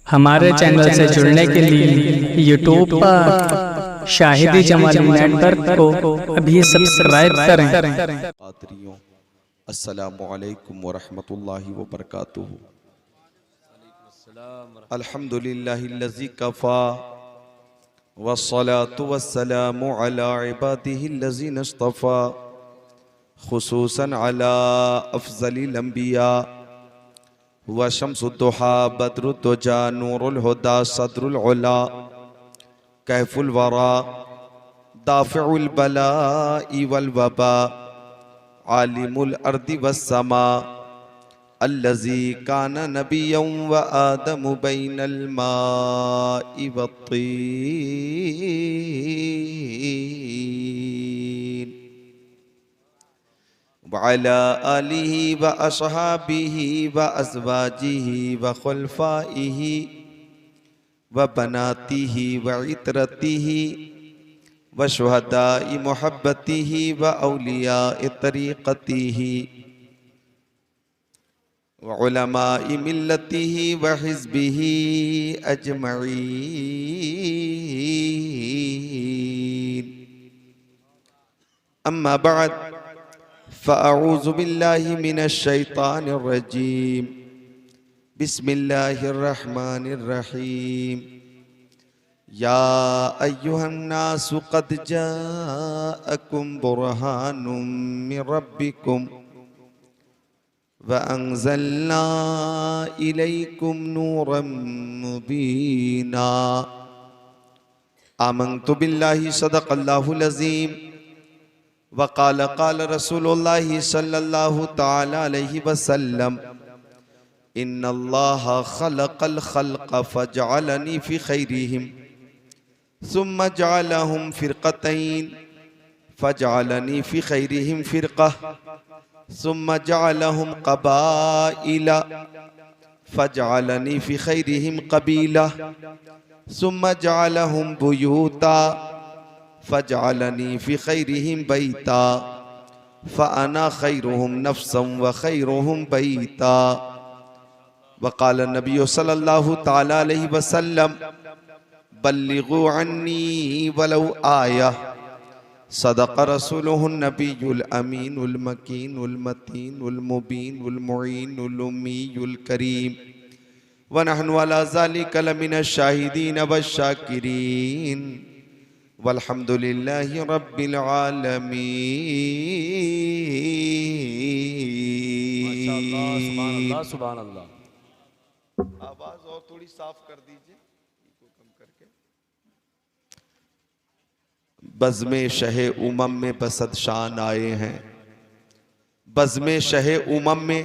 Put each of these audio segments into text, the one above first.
हमारे चैनल से जुड़ने के लिए यूट्यूब पर शाहिदी जमाली नेटवर्क को अभी सब्सक्राइब करें। पात्रियों, अस्सलामु अलैकुम वरहमतुल्लाहि वबरकातुहू। अल्हम्दुलिल्लाहिल्लज़ी कफ़ा वस्सलातु वस्सलामु अला इबादिहिल्लज़ीना इस्तफ़ा खुसूसन अला अफ़ज़लिल अंबिया व शम्सुद्दुहा बद्रुद्दुजा नूरुल हुदा सदरुल उला कैफुल वरा दाफ़िउल बलाइ वल वबा आलिमुल अर्दि वस्समा अल्लज़ी काना नबिय्यन व आदमु बैनल माइ वत्तीन व अला आलिहि व अस्हाबिहि व अज़वाजिहि व खुलफ़ाइहि व बनातिहि व इतरतिहि व शुहदाइ मुहब्बतिहि व औलियाए तरीक़तिहि व उलमाए मिल्लतिहि व हिज़्बिहि अजमईन। अम्मा बअद फ़अऊज़ु बिल्लाहि मिनश शैतानिर रजीम। बिस्मिल्लाहिर रहमानिर रहीम। या अय्युहन्नासु क़द जाअकुम बुरहानुम मिर रब्बिकुम व अंज़लना इलैकुम नूरम मुबीना। आमन्तु बिल्लाहि सदक़ल्लाहुल अज़ीम व क़ाल क़ाल रसूलुल्लाहि सल्लल्लाहु तआला अलैहि वसल्लम इन्नल्लाह ख़लक़ल ख़ल्क़ फ़जअलनी फ़ी ख़ैरिहिम सुम्मा जअलहुम फ़िरक़तैन फ़जअलनी फ़ी ख़ैरिहिम फ़िरक़ह सुम्मा जअलहुम क़बाइल फ़जअलनी फ़ी ख़ैरिहिम क़बीला सुम्मा जअलहुम बुयूता फ़जअलनी फ़ी ख़ैरिहिम बैता फ़अना ख़ैरुहुम नफ़्सन व ख़ैरुहुम बैता। वक़ाल नबी सल्लल्लाहु तआला अलैहि वसल्लम बल्लिगू अन्नी वलौ आया। सदक़ रसूलुहुन नबियुल अमीनुल मकीनुल मतीनुल मुबीनुल मुईनुल उम्मीयुल करीम व नहनु अला ज़ालिका लमिनश शाहिदीन वश्शाकिरीन वल्हम्दुलिल्लाहि रब्बिल आलमीन। सुभान अल्लाह। आवाज और थोड़ी साफ कर दीजिए, इको कम करके। बज़्मे शहे उमम में बसद शान आए हैं, बज़्मे शहे उमम में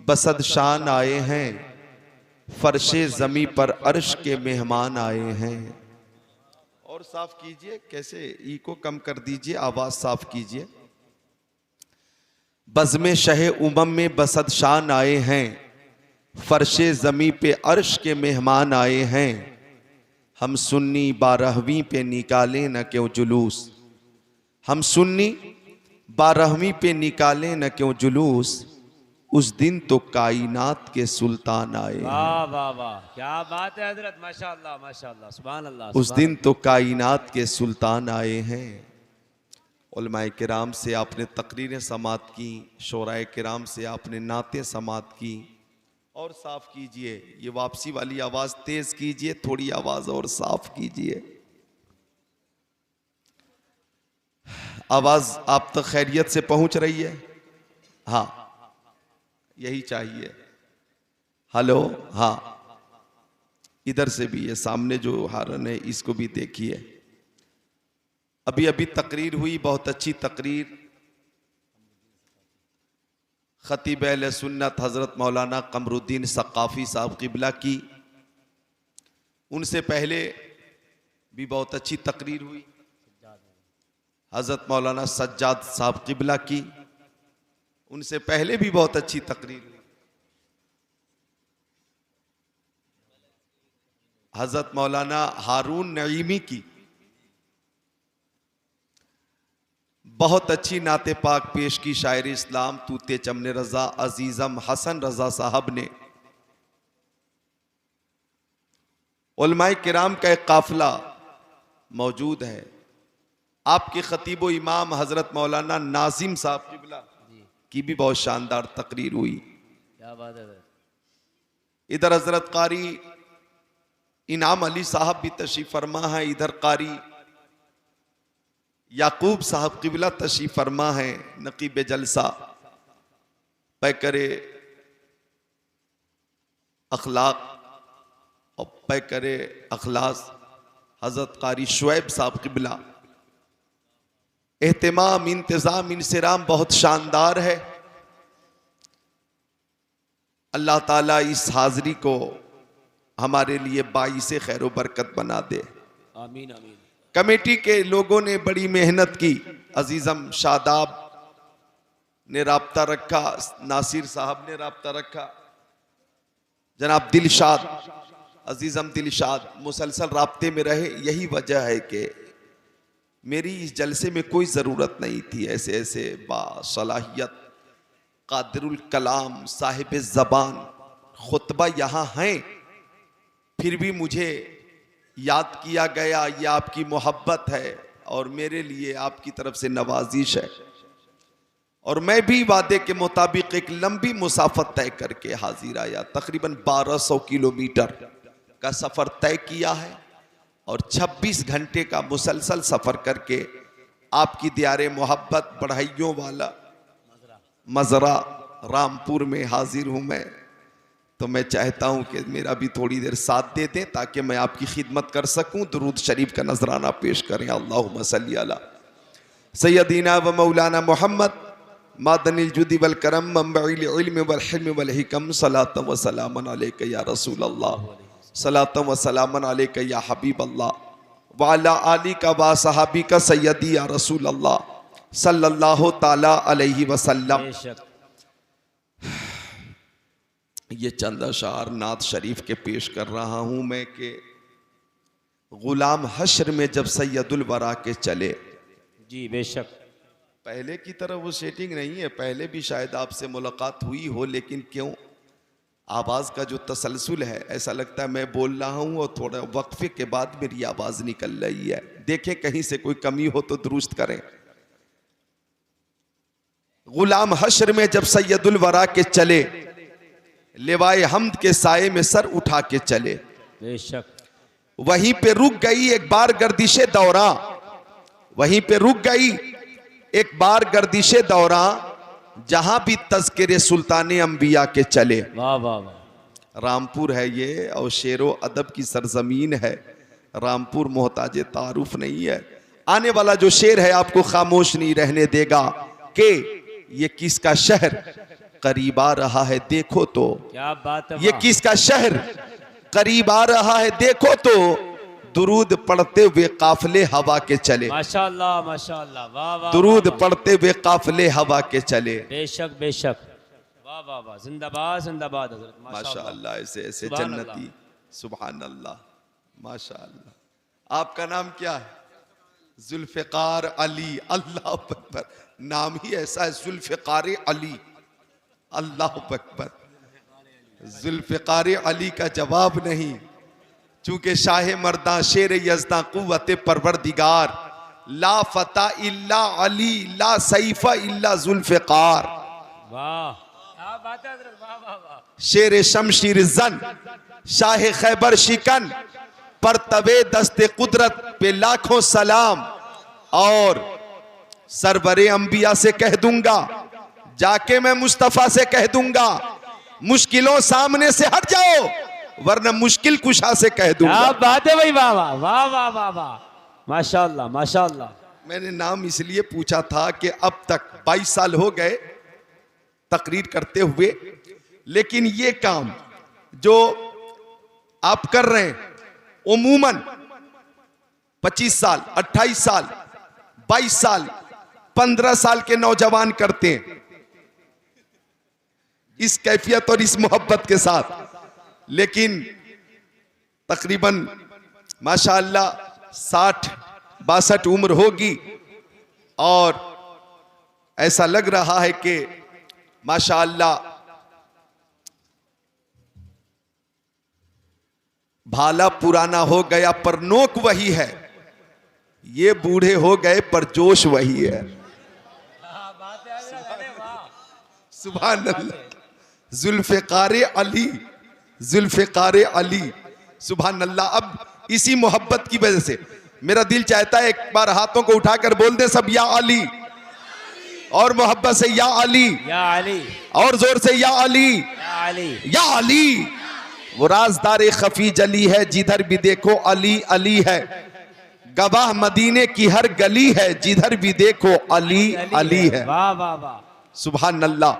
बसद शान आए हैं, फर्शे ज़मी पर अर्श के मेहमान आए हैं। और साफ कीजिए, कैसे इको कम कर दीजिए, आवाज साफ कीजिए। बज़्मे शहे उमम में बसद शान आए हैं, फर्शे ज़मी पे अर्श के मेहमान आए हैं। हम सुन्नी 12वीं पे निकाले न क्यों जुलूस, हम सुन्नी 12वीं पे निकाले न क्यों जुलूस, उस दिन तो कायनात के सुल्तान आए हैं। वाह वाह वाह, क्या बात है हजरत, माशाअल्लाह माशाअल्लाह, सुभान अल्लाह। उस दिन तो कायनात के सुल्तान आए हैं। उलमाए किराम से आपने तकरीरें समात की, शोराए किराम से आपने नातें समात की। और साफ कीजिए, ये वापसी वाली आवाज तेज कीजिए, थोड़ी आवाज और साफ कीजिए। आवाज आप तक खैरियत से पहुंच रही है? हाँ, यही चाहिए। हेलो, हाँ, इधर से भी, ये सामने जो हारन है इसको भी देखिए। अभी अभी तकरीर हुई, बहुत अच्छी तकरीर, खतीब अहले सुन्नत हज़रत मौलाना कमरुद्दीन सक़ाफ़ी साहब क़िबला की। उनसे पहले भी बहुत अच्छी तकरीर हुई हज़रत मौलाना सज्जाद साहब क़िबला की। उनसे पहले भी बहुत अच्छी तकरीर हुई हज़रत मौलाना हारून नईमी की। बहुत अच्छी नाते पाक पेश की शायर इस्लाम तूते चमने रजा अजीज़म हसन रजा साहब ने। उलमाए किराम का एक काफिला मौजूद है। आपके खतीब व इमाम हजरत मौलाना नाजिम साहब किबला की भी बहुत शानदार तकरीर हुई। क्या बात है हजरत। इधर हजरत कारी इनाम अली साहब भी तशरीफ फरमा है, इधर कारी याकूब साहब किबला तशरीफ फरमा है, नकीब जलसा पैकरे अखलाक और पैकरे अखलास हजरत कारी शुएब साहब किबला। एहतमाम इंतजाम इंसराम बहुत शानदार है। अल्लाह ताला इस हाजिरी को हमारे लिए बाइसे खैर व बरकत बना दे। आमीन आमीन। कमेटी के लोगों ने बड़ी मेहनत की। अजीजम शादाब ने राब्ता रखा, नासिर साहब ने राब्ता रखा, जनाब दिलशाद अजीजम दिलशाद मुसलसल राब्ते में रहे। यही वजह है कि मेरी इस जलसे में कोई ज़रूरत नहीं थी। ऐसे ऐसे बासलाहियत कादिरुल कलाम साहिब ज़बान खुतबा यहाँ हैं, फिर भी मुझे याद किया गया। ये आपकी मोहब्बत है और मेरे लिए आपकी तरफ से नवाजिश है। और मैं भी वादे के मुताबिक एक लंबी मुसाफत तय करके हाजिर आया। तकरीबन 1200 किलोमीटर का सफ़र तय किया है और 26 घंटे का मुसलसल सफ़र करके आपकी दियारे मोहब्बत बढ़ाइयों वाला मज़रा रामपुर में हाजिर हूँ मैं। तो मैं चाहता हूँ कि मेरा भी थोड़ी देर साथ दे दें ताकि मैं आपकी खिदमत कर सकूँ। दुरूद शरीफ का नजराना पेश करें। अल्लाहुम्मा सल्ली अला सय्यदीना व मौलाना मोहम्मद मादनिल जुदी वल करम मंबइल इल्म वल हिल्म वल हिकम सलातम व सलामन अलैका या रसूल अल्लाह सलातम व सलामन अलैका या हबीब अल्लाह व अला आली का व सहाबी का सय्यदी या रसूल अल्लाह सल्लल्लाहु ताला अलैहि वसल्लम। बेशक। ये चंद अशार नात शरीफ के पेश कर रहा हूं मैं कि गुलाम हश्र में जब सैयदुल वरा के चले। जी बेशक। पहले की तरह वो सेटिंग नहीं है, पहले भी शायद आपसे मुलाकात हुई हो, लेकिन क्यों आवाज़ का जो तसलसल है ऐसा लगता है मैं बोल रहा हूँ और थोड़ा वक्फे के बाद मेरी आवाज़ निकल रही है। देखें कहीं से कोई कमी हो तो दुरुस्त करें। गुलाम हश्र में जब सैयदुल वरा के चले, लेवाए हमद के साये में सर उठा के चले। बेशक। वहीं पे रुक गई एक बार गर्दिशे दौरा, वहीं पे रुक गई एक बार गर्दिशे दौरा, जहां भी तज़किरे सुल्ताने अंबिया के चले। वाह वाह वाह। रामपुर है ये और शेरो अदब की सरजमीन है। रामपुर मोहताज तारुफ नहीं है। आने वाला जो शेर है आपको खामोश नहीं रहने देगा कि ये किसका शहर करीब आ रहा है देखो तो। क्या बात है। ये किसका शहर करीब आ रहा है देखो तो। दुरूद पढ़ते हुए काफिले हवा के चले। माशाअल्लाह माशाअल्लाह। वाह वाह। दुरूद पढ़ते हुए काफिले हवा के चले। बेशक बेशक। वाह वाह वाह। जिंदाबाद जिंदाबाद हजरत। माशाअल्लाह। ऐसे ऐसे सुभान जन्नती सुभान अल्लाह माशाअल्लाह। आपका नाम क्या है? जुल्फ़िकार अली। अल्लाह अकबर। नाम ही ऐसा है जुल्फ़िकार अली। अल्लाह अकबर। जुल्फ़िकार अली का जवाब नहीं, चूंकि शाह मर्दा शेर यज़दा कुव्वत परवरदिगार ला फता इल्ला अली ला सैफा इल्ला जुल्फ़िकार। वाह क्या बात है हजरत। वाह वाह वाह। शेर शमशीर जन शाह खैबर शिकन पर तवे दस्ते कुदरत पे लाखों सलाम। और सरवरे अंबिया से कह दूंगा, जाके मैं मुस्तफा से कह दूंगा मुश्किलों सामने से हट जाओ, वरना मुश्किल कुशा से कह दूंगा। क्या बात है भाई। वाह वाह वाह वाह वाह वाह। माशाअल्लाह माशाअल्लाह। मैंने नाम इसलिए पूछा था कि अब तक 22 साल हो गए तकरीर करते हुए, लेकिन ये काम जो आप कर रहे हैं उमूमन 25 साल 28 साल 22 साल 15 साल के नौजवान करते हैं, इस कैफियत और इस मोहब्बत के साथ। लेकिन तकरीबन माशाअल्लाह 60-62 उम्र होगी और ऐसा लग रहा है कि माशाअल्लाह भाला पुराना हो गया पर नोक वही है, ये बूढ़े हो गए पर जोश वही है। सुभान अल्लाह। जुल्फ़िकार अली, जुल्फ़िकार अली, सुभान अल्लाह। अब इसी मोहब्बत की वजह से मेरा दिल चाहता है एक बार हाथों को उठाकर बोल दे सब या अली, और मोहब्बत से या अली, या अली, और जोर से या अली, या अली, या अली। वो राज़दार खफी जली है, जिधर भी देखो अली अली है। गवाह मदीने की हर गली है, जिधर भी देखो अली अली है। वाह वाह वाह, सुभान अल्लाह।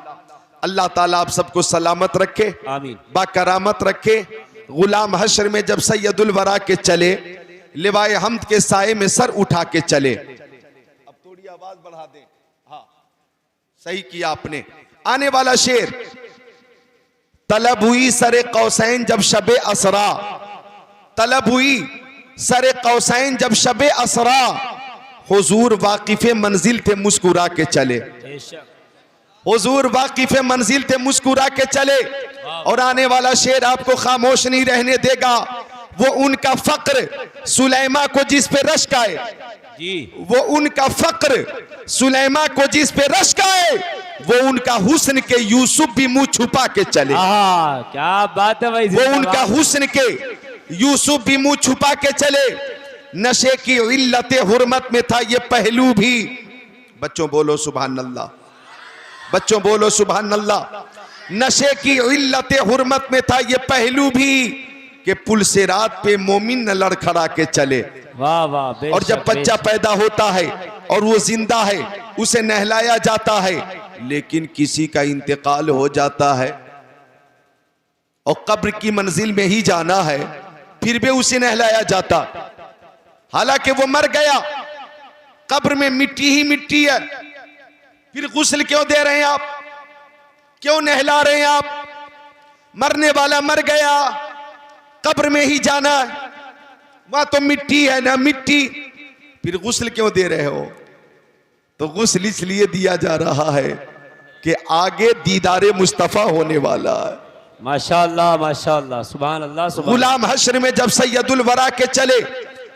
अल्लाह ताला आप सबको सलामत रखे, आमीन। बाकरामत रखे। गुलाम हश्र में जब सैयदुल वरा के चले, लिवाए हम्द के साए में सर उठा के चले। अब थोड़ी आवाज बढ़ा दें। हाँ, सही किया आपने। आने वाला शेर, तलब हुई सरे कौसैन जब शबे असरा, तलब हुई सरे कौसैन जब शबे असरा, हुजूर वाकिफे मंजिल थे मुस्कुरा के चले। बेशक, हुजूर वाकिफे मंजिल थे मुस्कुरा के चले। और आने वाला शेर आपको खामोश नहीं रहने देगा। वो उनका फक्र सुलैमा को जिस पे रश्क आए, जी, वो उनका फक्र सुलैमा को जिस पे रश्क आए, वो उनका हुस्न के यूसुफ भी मुंह छुपा के चले। आहा, क्या बात है भाई। वो उनका हुस्न के यूसुफ भी मुंह छुपा के चले। नशे की इल्लत हुर्मत में था ये पहलू भी। बच्चों बोलो सुभान अल्लाह, बच्चों बोलो सुभान अल्लाह। नशे की इल्लत हुर्मत में था ये पहलू भी, कि पुल से रात पे मोमिन न लड़खड़ा के चले। वाह वाह, बेशक, और जब बच्चा पैदा होता है और वो जिंदा है, उसे नहलाया जाता है, लेकिन किसी का इंतकाल हो जाता है और कब्र की मंजिल में ही जाना है, फिर भी उसे नहलाया जाता। हालांकि वो मर गया, कब्र में मिट्टी ही मिट्टी है, फिर गुस्ल क्यों दे रहे हैं आप, क्यों नहला रहे हैं आप? मरने वाला मर गया, कब्र में ही जाना है, वहां तो मिट्टी है ना मिट्टी, फिर गुस्ल क्यों दे रहे हो? तो गुस्ल इसलिए दिया जा रहा है कि आगे दीदारे मुस्तफा होने वाला है। माशाअल्लाह माशाअल्लाह, सुभान अल्लाह, सुभान। गुलाम हश्र में जब सैयदुल वरा के चले,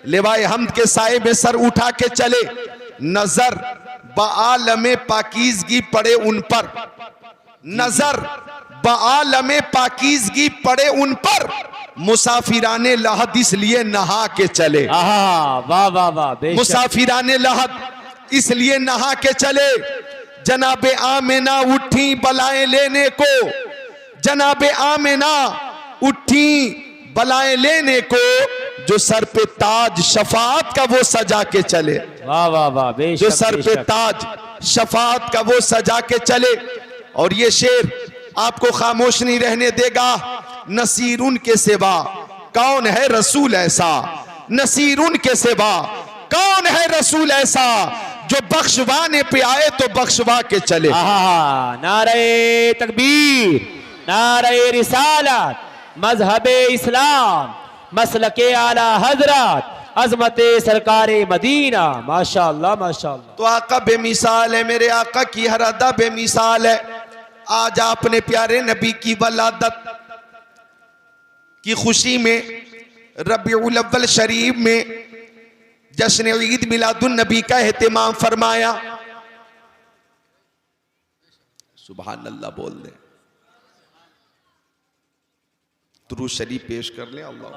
लिवाए हम्द के साए में सर उठा के चले, नजर बालमे पाकीज़गी पड़े उन पर, नजर बालमे पाकीज़गी पड़े उन पर, मुसाफिराने लहद इसलिए नहा के चले। आहा, वाह वाह वाह, बेशक। मुसाफिराने लहद इसलिए नहा के चले। जनाबे आमिना उठी बलाएं लेने को, जनाबे आमिना उठी बलाएं लेने को, जो सर पे ताज शफात का वो सजा के चले। वाह वाह वाह, बेशक, जो सर पे बेशक। ताज शफात का वो सजा के चले। और ये शेर आपको खामोश नहीं रहने देगा। नसीरुन के सिवा कौन है रसूल ऐसा, नसीरुन के सिवा कौन है रसूल ऐसा, जो बख्शवाने पे आए तो बख्शवा के चले। आहा, नारे तकबीर, नारे रिसालत, मजहबे इस्लाम, मसलके आला हजरत, अजमते सरकारे मदीना। माशाअल्लाह माशाअल्लाह। तो आका बेमिसाल है, मेरे आका की हर अदा बेमिसाल है। आज आपने प्यारे नबी की वलादत की खुशी में रबीउल अव्वल शरीफ में जश्न ईद मिलादुन नबी का एहतिमाम फरमाया। सुभान अल्लाह बोल दे, दुरूद शरीफ पेश कर ले। अल्लाह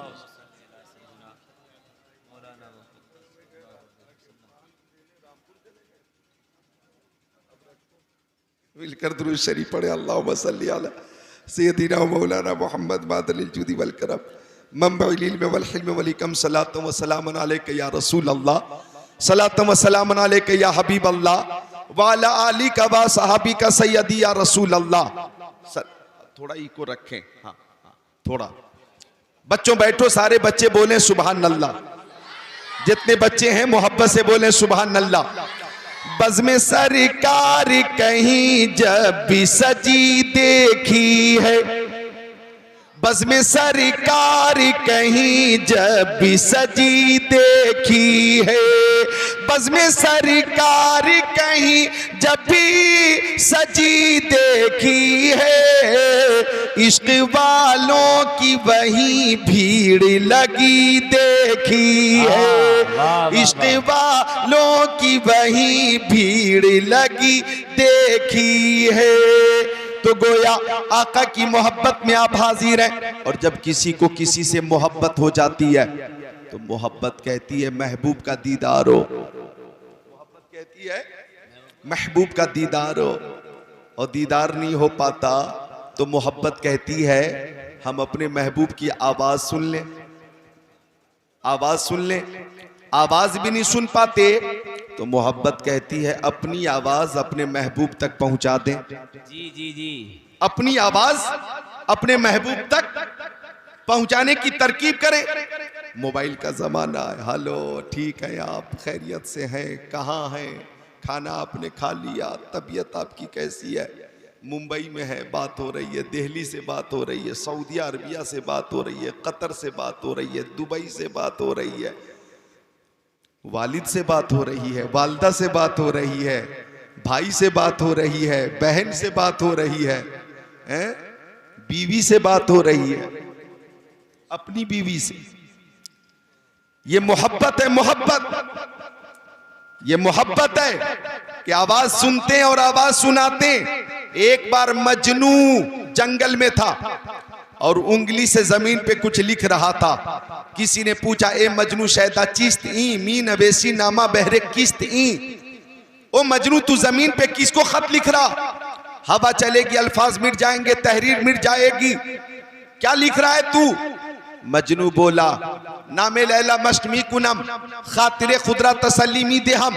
मिलकर दुरूद शरीफ पढ़े। अल्लाहुम्मा सल्ली अला सय्यदिना मौलाना मुहम्मद मादलिल जुदी वल करम मंबइल इल्म वल हिल्म वल हिकम। सलातु व सलामुन अलैका या रसूल अल्लाह, सलातु व सलामुन अलैका या हबीब अल्लाह, व अला आलिका व सहाबिका सय्यदी या रसूल अल्लाह। थोड़ा इको रखें। हाँ थोड़ा। बच्चों बैठो, सारे बच्चे बोलें सुभान अल्लाह। जितने बच्चे हैं मोहब्बत से बोलें सुभान अल्लाह। बज़्म सरकार कहीं जब भी सजी देखी है, बज़्म सरकार कहीं जब भी सजी देखी है, बज़्म सरकार कहीं जब भी सजी देखी है, इश्क वालों की वही भीड़ लगी देखी है, इश्क वालों की वही भीड़ लगी देखी है। तो गोया आका की मोहब्बत में आप हाजिर हैं। और जब किसी को किसी से मोहब्बत हो जाती है तो मोहब्बत कहती है महबूब का दीदार हो, मोहब्बत कहती है महबूब का दीदार हो, और दीदार नहीं हो पाता तो मोहब्बत कहती है हम अपने महबूब की आवाज सुन लें, आवाज सुन लें। आवाज भी नहीं सुन पाते तो मोहब्बत कहती है अपनी आवाज अपने महबूब तक पहुंचा दें। जी जी जी, अपनी आवाज अपने महबूब तक पहुंचाने की तरकीब करें। मोबाइल का जमाना है, हेलो ठीक है आप खैरियत से हैं, कहाँ हैं, खाना आपने खा लिया, तबीयत आपकी कैसी है, मुंबई में है बात हो रही है, दिल्ली से बात हो रही है, सऊदी अरबिया से बात हो रही है, कतर से बात हो रही है, दुबई से बात हो रही है, वालिद से बात हो रही है, वालदा से बात हो रही है, भाई से बात हो रही है, बहन से बात हो रही है, बीवी से बात हो रही है, अपनी बीवी से। ये मोहब्बत है, मोहब्बत ये मोहब्बत है कि आवाज सुनते हैं और आवाज सुनाते हैं। एक बार मजनू जंगल में था और उंगली से जमीन पे कुछ लिख रहा था। किसी ने पूछा ए मजनू शैदा चिस्त ई मी नवेसी नामा बहरे किस्त ई, ओ मजनू तू जमीन पे किसको खत लिख रहा? हवा चलेगी अल्फाज मिट जाएंगे, तहरीर मिट जाएगी, क्या लिख रहा है तू? मजनू बोला नामे लैला मश्तमी कुनम खातिरे खुदरा तसलीमी दे हम,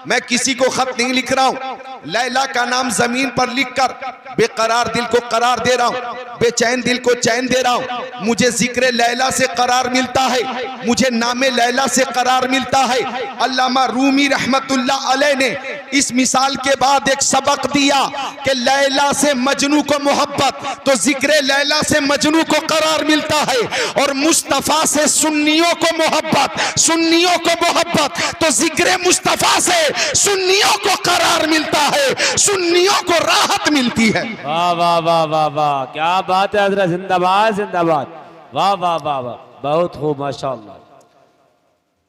मैं किसी को खत नहीं लिख रहा हूँ, लैला का नाम जमीन पर लिखकर बेकरार दिल को करार दे रहा हूँ, बेचैन दिल को चैन दे रहा हूँ। मुझे जिक्र लैला से करार मिलता है, मुझे नामे लैला से करार मिलता है। अल्लामा रूमी रहमतुल्लाह अलैह ने इस मिसाल के बाद एक सबक दिया कि लैला से मजनू को मोहब्बत तो जिक्र लैला से मजनू को करार मिलता है, और मुस्तफा से सुन्नियों को मोहब्बत, सुन्नियों को मोहब्बत तो जिक्र मुस्तफा से सुन्नियों को करार मिलता है, सुन्नियों को राहत मिलती है। वाह वाह वाह वाह वाह, क्या बात है हजरत, जिंदाबाद जिंदाबाद, वाह वाह वाह वाह, बहुत खूब माशाअल्लाह।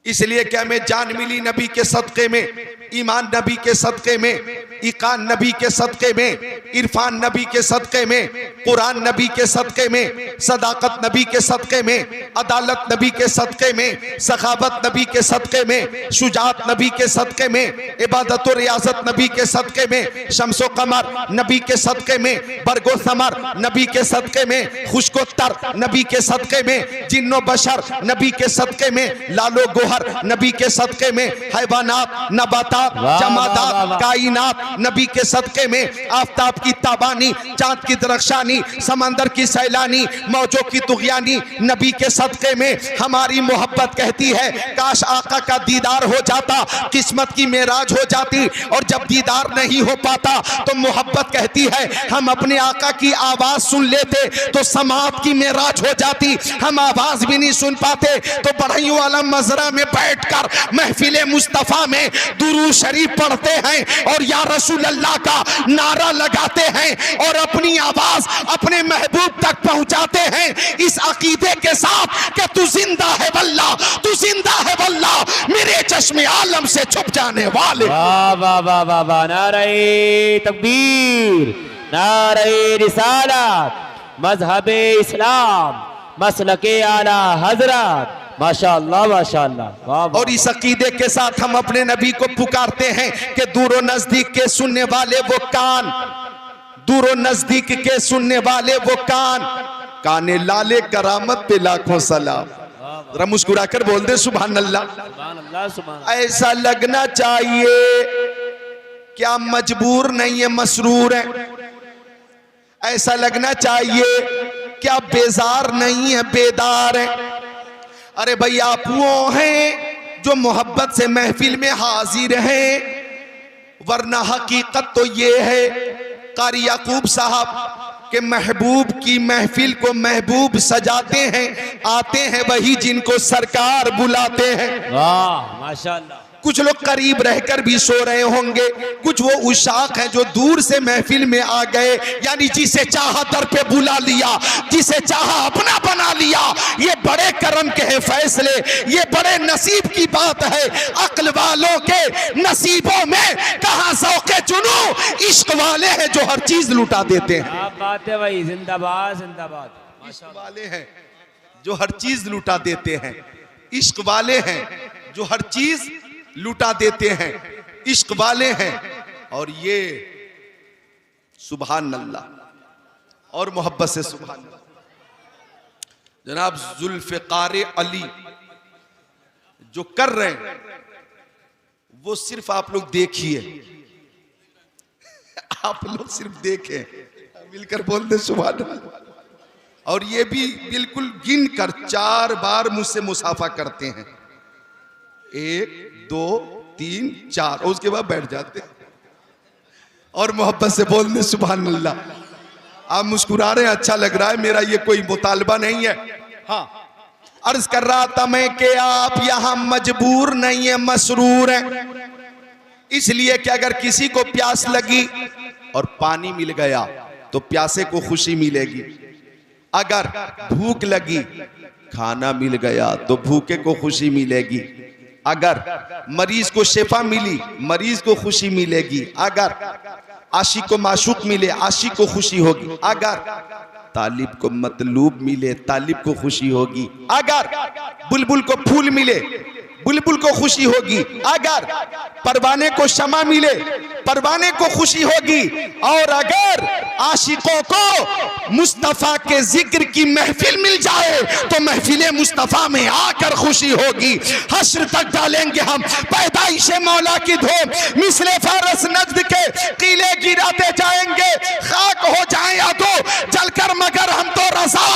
इसलिए क्या हमें जान मिली नबी के सदक़े में, ईमान नबी के सदक़े में, इकान नबी के सदक़े में, इरफान नबी के सदक़े में, कुरान नबी के सदक़े में, सदाकत नबी के सदक़े में, अदालत नबी के सदक़े में, सखावत नबी के सदक़े में, शुजात नबी के सदक़े में, इबादत और रियाजत नबी के सदक़े में, शम्सो कमर नबी के सदक़े में, बरगो समर नबी के सदक़े में, खुशको तर नबी के सदक़े में, जिन्नो बशर नबी के सदक़े में, लालो गोहर नबी के सदक़े में, हैवानात नबातात जमादात कायनात नबी के सदक़े में, आफताब की ताबानी चांद की दरख्शानी समंदर की सैलानी मौजों की तुग़यानी नबी के सदक़े में। हमारी मोहब्बत कहती है काश आका का दीदार हो जाता, किस्मत की मेराज हो जाती, और जब दीदार नहीं हो पाता तो मोहब्बत कहती है हम अपने आका की आवाज सुन लेते तो समात की मेराज हो जाती। हम आवाज भी नहीं सुन पाते तो बढ़इयों वाला मजरा में बैठकर महफिले मुस्तफा में दुरूद शरीफ पढ़ते हैं और या रसूल अल्लाह का नारा लगाते हैं और अपनी आवाज अपने महबूब तक पहुंचाते हैं इस अकीदे के साथ कि तू जिंदा है वल्लाह, तू जिंदा है वल्लाह, मेरे चश्मे आलम से छुप जाने वाले। वाह वाह वाह वाह वाह, नारे तकबीर, नारे रिसालत, मजहबे इस्लाम, मसलके आला हजरत, माशाअल्लाह माशाअल्लाह, वाह। और इस अकीदे के साथ हम अपने नबी को पुकारते हैं कि दूर नजदीक के सुनने वाले वो कान, दूर नजदीक के सुनने वाले वो कान, काने लाले करामत पे लाखों सलाम। जरा मुस्कुरा कर बोल दे सुभान अल्लाह। सुभान अल्लाह सुभान अल्लाह। ऐसा लगना चाहिए क्या मजबूर नहीं है, मसरूर है। ऐसा लगना चाहिए क्या बेजार नहीं है, बेदार है। अरे भाई आप वो हैं जो मोहब्बत से महफिल में हाजिर हैं, वरना हकीकत तो ये है कारी याकूब साहब के महबूब की महफिल को महबूब सजाते हैं, आते हैं वही जिनको सरकार बुलाते हैं। वाह माशाअल्लाह। कुछ लोग करीब रहकर भी सो रहे होंगे, कुछ वो उशाक हैं जो दूर से महफिल में आ गए, यानी जिसे चाहा दर पे बुला लिया, जिसे चाहा अपना बना लिया। ये बड़े करम के हैं फैसले, ये बड़े नसीब की बात है। अक्ल वालों के नसीबों में कहां ज़ौक़े जुनू, इश्क वाले हैं जो हर चीज लुटा देते हैं। क्या बात है भाई, जिंदाबाद जिंदाबाद। इश्क वाले हैं जो हर चीज लुटा देते हैं, इश्क वाले हैं जो हर चीज लुटा देते हैं, इश्क वाले हैं। और ये सुभान अल्लाह और मोहब्बत से सुभान अल्लाह। जनाब जुल्फ़िकार अली जो कर रहे हैं वो सिर्फ आप लोग देखिए, आप लोग सिर्फ देखें, मिलकर बोल दे सुभान अल्लाह। और ये भी बिल्कुल गिन कर 4 बार मुझसे मुसाफा करते हैं, 1 2 3 4, और उसके बाद बैठ जाते हैं और मोहब्बत से बोल दे सुभान अल्लाह। आप मुस्कुरा रहे हैं, अच्छा लग रहा है, मेरा ये कोई मुतालबा नहीं है। हाँ, अर्ज कर रहा था मैं कि आप यहां मजबूर नहीं है, मसरूर है। इसलिए कि अगर किसी को प्यास लगी और पानी मिल गया तो प्यासे को खुशी मिलेगी, अगर भूख लगी खाना मिल गया तो भूखे को खुशी मिलेगी, अगर मरीज को शिफा मिली मरीज को खुशी मिलेगी, अगर आशिक को माशूक मिले आशिक को खुशी होगी, अगर तालिब को मतलूब मिले तालिब को खुशी होगी, अगर बुलबुल को फूल मिले बुलबुल को खुशी होगी, अगर परवाने को शमा मिले परवाने को खुशी होगी, और अगर आशिकों को मुस्तफा के जिक्र की महफिल मिल जाए तो महफिल मुस्तफा में आकर खुशी होगी। हश्र तक डालेंगे हम पैदाइश मौला की धूम, मिसले फारस नजद के किले गिराते जाएंगे, खाक हो जाए या तो जलकर मगर हम तो रजा,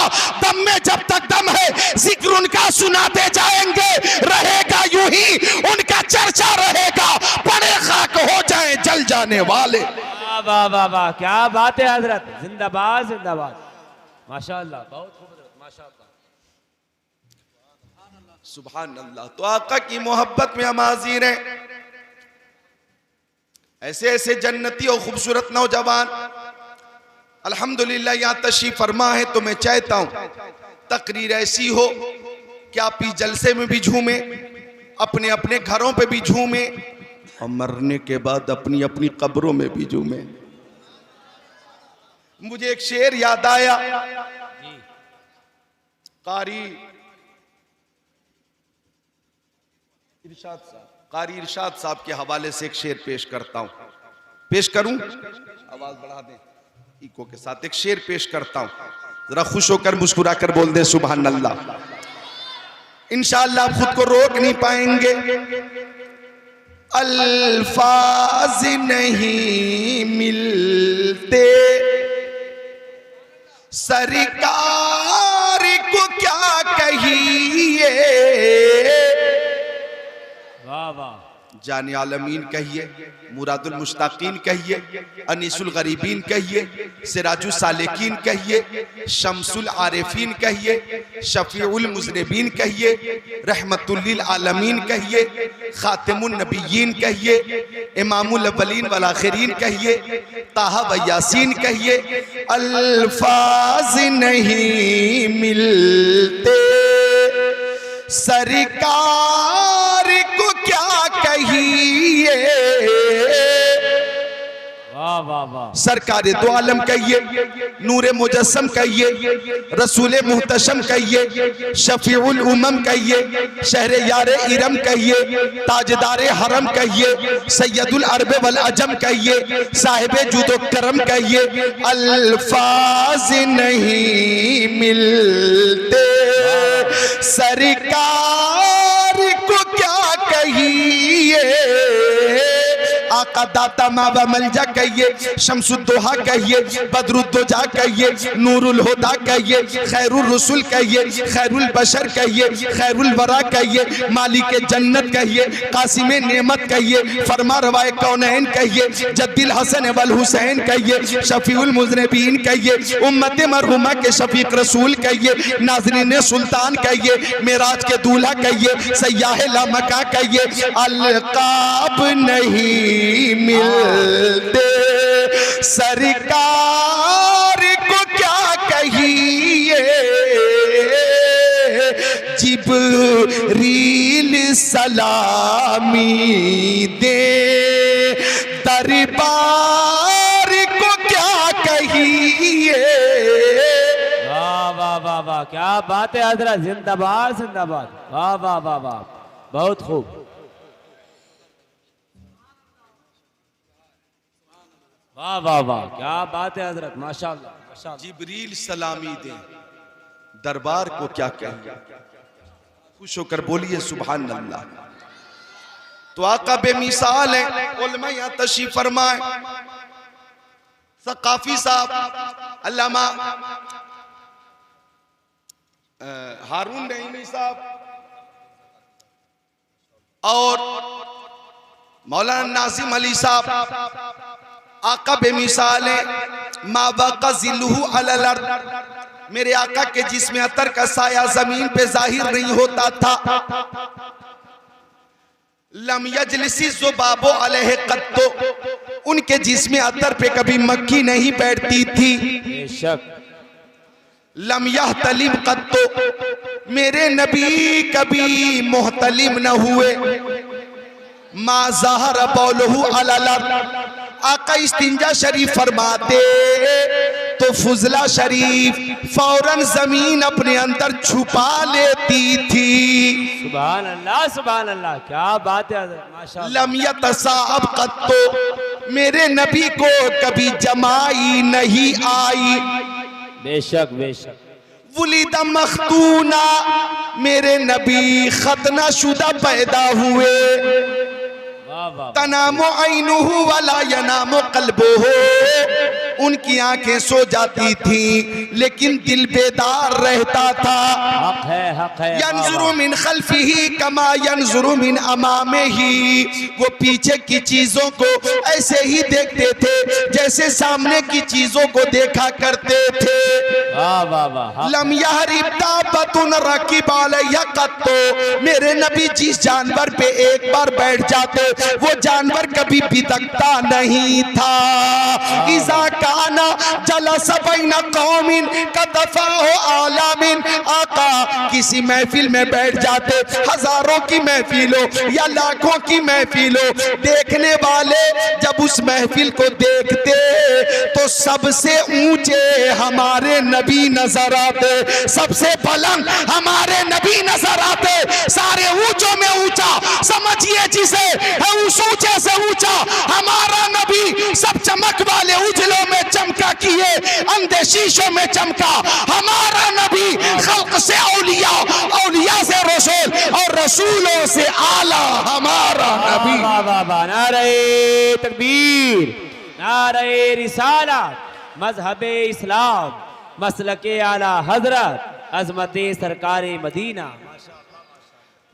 दम में जब तक दम है जिक्र उनका सुनाते जाएंगे, रहेगा यूं ही उनका चर्चा रहेगा, बड़े खाक हो जाए जल जाने वाले। वाह वाह वाह वाह, क्या बात है हजरत, जिंदाबाद जिंदाबाद, माशाअल्लाह, बहुत खूब हजरत, माशाअल्लाह, सुभान अल्लाह। तो आका की मोहब्बत में हम हाजिर हैं। ऐसे ऐसे जन्नती और खूबसूरत नौजवान अल्हम्दुलिल्लाह यहाँ तशरीफ फरमा है, तो मैं चाहता हूँ तकरीर ऐसी हो कि आप इस जलसे में भी झूमे, अपने अपने घरों पे भी झूमे, और मरने के बाद अपनी अपनी कब्रों में भी झूमे। मुझे एक शेर याद आया, कारी इरशाद साहब के हवाले से एक शेर पेश करता हूं, पेश करूं, आवाज बढ़ा दें इको के साथ, एक शेर पेश करता हूं, जरा खुश होकर मुस्कुरा कर बोल दे सुभान अल्लाह। इंशाअल्लाह आप खुद को रोक नहीं पाएंगे। अल्फाज नहीं मिलते सरकार को क्या कहिए, वाह वाह, जाने आलमीन कहिए, मुरादुल मुश्ताकीन कहिए, अनीसुल गरीबीन कहिए, सिराजुल सालिकीन कहिए, शम्सुल आरिफीन कहिए, शफीउल मुज़निबीन कहिए, रहमतुल लिल आलमीन कहिए, खातिमुन नबिय्यीन कहिए, इमामुल अव्वलीन वल आखिरीन कहिए, ताहा व यासीन कहिए। अल्फाज नहीं मिलते सरकार को क्या कहिए, वाह वाह वाह, सरकार दो आलम कहिए, नूरे मुजस्सम कहिए, रसूल मुहतशम कहिए, शफीउल उमम कहिए, शहरे यारे इरम कहिए, ताजदारे हरम कहिए, सैयदुल अरब वल अजम कहिए, साहिबे जुदो करम कहिए। अल्फाज नहीं मिलते सरकार को क्या कहिए, आका दाता मावा मलजा कहिए, शम्सुद्दोहा कहिए, बदरुद्दोजा कहिए, नूरुल हुदा कहिए, खैरुल रसूल कहिए, खैरुल बशर कहिए, खैरुल वरा कहिए, मालिक जन्नत कहिए, कासिम नेमत कहिए, फरमा रवाए कौनैन कहिए, जद्दिल हसन वल हुसैन कहिए, शफीउल मुज़निबीन कहिए, उम्मत मरहुमा के शफीक रसूल कहिए, नाज़रीन सुल्तान कहिए, मेराज के दूल्हा कहिए, सयाह लामका कहिए। अलकाब नहीं मिलते सरकार को क्या कहिए, जिब्रील सलामी दे दरबार को क्या कहिए। वाह वाह वाह वाह, क्या बात है हजरत, जिंदाबाद जिंदाबाद, वाह वाह वाह वाह, बहुत खूब, वाह वाह वाह, क्या बात है हजरत, माशाअल्लाह माशाअल्लाह। जिब्रील सलामी दे दरबार को क्या कहें, खुश होकर बोलिए सुभान अल्लाह। तो आका बेमिसाल है, उलमा यहाँ तशरीफ फरमाए, सकाफी साहब अल्लामा हारून नईमी साहब और मौलाना नाजिम अली साहब, आका बेमिसाल है, मा बाका जिल्लुहु अलल अर्द, मेरे आका के जिसमें अतर का साया जमीन पे जाहिर नहीं होता था। लम यजलिसी ज़ुबाबो अलैहि कत्तो, उनके जिसमें अतर पे कभी मक्खी नहीं बैठती थी। बेशक। लम यहतलिम कत्तो, मेरे नबी कभी मुहतलिम न हुए। मा ज़हर बौलहु अलल अर्द, आका इस्तिंजा शरीफ फरमाते तो फुजला शरीफ फौरन जमीन अपने अंदर छुपा लेती थी। सुभान अल्लाह, क्या बात है माशाअल्लाह। लम यतसाअब कत्तो, मेरे नबी को कभी जमाई नहीं आई। बेशक बेशक। वुलिदा मख्तूना, मेरे नबी खतना शुदा पैदा हुए। तनामो ऐनुहु वला यनामो कल्बुहु, उनकी आंखें सो जाती थी लेकिन दिल बेदार रहता था। हक है। यंजुरु मिन खल्फिही कमा यंजुरु मिन अमामिही, वो पीछे की चीजों को ऐसे ही देखते थे जैसे सामने की चीजों को देखा करते थे। वाह वाह वाह। लम यहरिब दाबतुन रकीब अलैहा कत्तो, मेरे नबी जिस जानवर पे एक बार बैठ जाते वो जानवर कभी बिदकता नहीं था। इज़ा काना जलस बैना कौमिन कदफाहु आलामिन, आका किसी महफिल में बैठ जाते, हजारों की महफिल हो या लाखों की महफिल हो, देखने वाले जब उस महफिल को देखते तो सबसे ऊंचे हमारे नबी नजर आते, सबसे बुलंद हमारे नबी नजर आते। सारे ऊंचों में ऊंचा समझिए जिसे है, उस ऊंचे से ऊंचा हमारा नबी। सब चमक वाले उजलों में चमका किए, अंधे शीशों में चमका हमारा नबी। खल्क से औलिया, औलिया से रसूल और रसूलों से आला हमारा नबी। वाह वाह वाह, नारे तकबीर, नारे रिसालत, मजहबे इस्लाम, मसलके आला हजरत, अजमते सरकारे मदीना।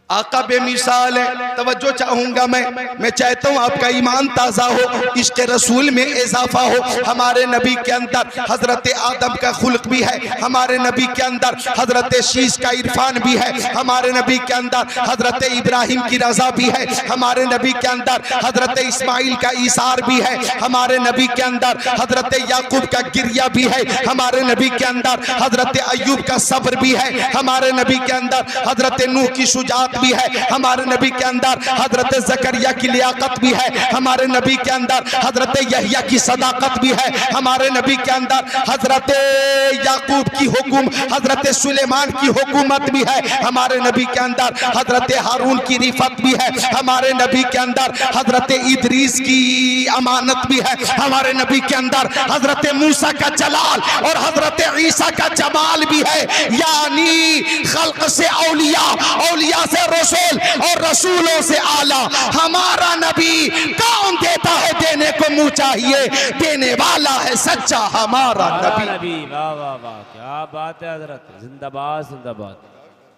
आका बेमिसाल है, तवज्जो चाहूंगा मैं चाहता हूँ आपका ईमान ताज़ा हो, इश्क रसूल में इजाफा हो। हमारे नबी के अंदर हजरत आदम का खुल्क भी है, हमारे नबी के अंदर हजरत शीश का इरफान भी है, हमारे नबी के अंदर हजरत इब्राहिम की रजा भी है, हमारे नबी के अंदर हजरत इस्माइल का ईसार भी है, हमारे नबी के अंदर हजरत याकूब का गिरिया भी है, हमारे नबी के अंदर हजरत अय्यूब का सब्र भी है, हमारे नबी के अंदर हजरत नूह की शुजाअत भी है, हमारे नबी के अंदर हजरत जकरिया की लियाकत भी है, हमारे नबी के अंदर हजरत यहया की सदाकत भी है, हमारे नबी के अंदर हजरत याकूब की हुकुम, हजरत सुलेमान की हुकूमत भी है, हमारे नबी के अंदर हजरत हारून की रिफत भी है, हमारे नबी के अंदर हजरत इदरीस की अमानत भी है, हमारे नबी के अंदर हजरत मूसा का जलाल और हजरत ईसा का जमाल भी है। यानी खल्क से औलिया, औलिया से रसूल और रसूलों से आला हमारा नबी। कौन देता है देने को मुंह चाहिए, देने वाला है सच्चा हमारा नबी। वाह वाह वाह, क्या बात है हजरत, जिंदाबाद जिंदाबाद,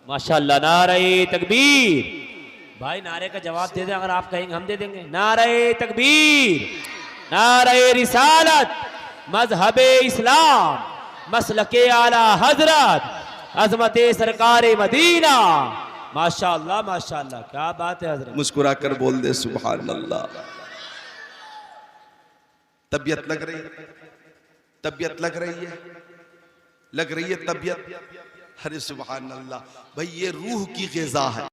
माशाल्लाह। नारे तकबीर। भाई नारे का जवाब दे दें, अगर आप कहेंगे हम दे देंगे। नारे तकबीर, नारे रिसालत, मजहबे इस्लाम, मसलके आला हजरत, अजमते सरकारे मदीना। माशाल्लाह माशाल्लाह, क्या बात है हजरत। मुस्कुरा कर बोल दे सुभान अल्लाह। तबीयत लग रही है, तबीयत लग रही है, लग रही है तबीयत। अरे सुभान अल्लाह भाई, ये रूह की ग़िज़ा है।